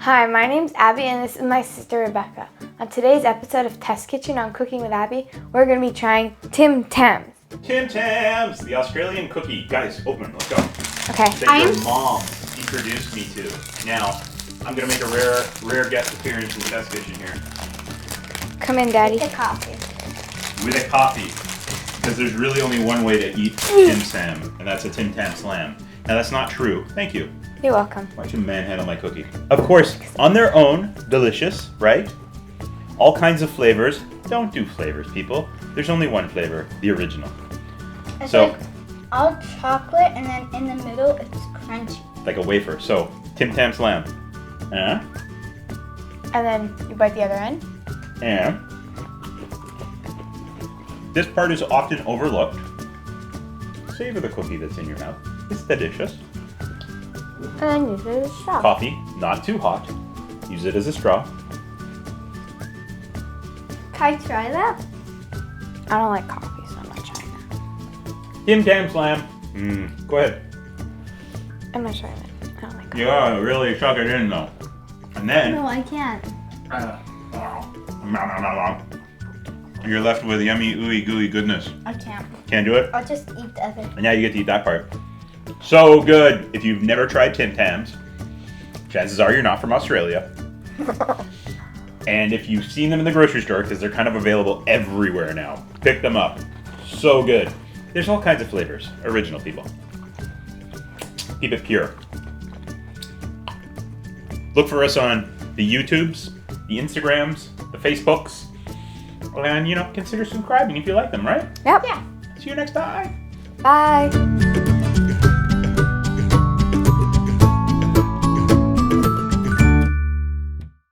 Hi, my name's Abby and this is my sister Rebecca. On today's episode of Test Kitchen on Cooking with Abby, we're going to be trying Tim Tams. Tim Tams, the Australian cookie. Guys, open, let's go. Okay. That your mom introduced me to. Now, I'm going to make a rare guest appearance in the Test Kitchen here. Come in, Daddy. With a coffee. With a coffee. Because there's really only one way to eat Tim Tam, and that's a Tim Tam Slam. Now, that's not true. Thank you. You're welcome. Why don't you manhandle my cookie? Of course, on their own, delicious, right? All kinds of flavors. Don't do flavors, people. There's only one flavor, the original. It's So, like all chocolate, and then in the middle it's crunchy. like a wafer. So, Tim Tam Slam. And then you bite the other end. And this part is often overlooked. Savor the cookie that's in your mouth. It's delicious. And then use it as a straw. Coffee, not too hot. Use it as a straw. Can I try that? I don't like coffee, so I'm not trying that. Tim Tam Slam. Go ahead. I'm not trying that. I don't like coffee. You gotta really chuck it in though. And then No, I can't. you're left with yummy, ooey gooey goodness. I can't. Can't do it? I'll just eat the other. And now you get to eat that part. So good. If you've never tried Tim Tams, chances are you're not from Australia. And if you've seen them in the grocery store, because they're kind of available everywhere now, pick them up. So good. There's all kinds of flavors. Original, people. Keep it pure. Look for us on the YouTubes, the Instagrams, the Facebooks, and, consider subscribing if you like them, right? Yep. Yeah. See you next time. Bye.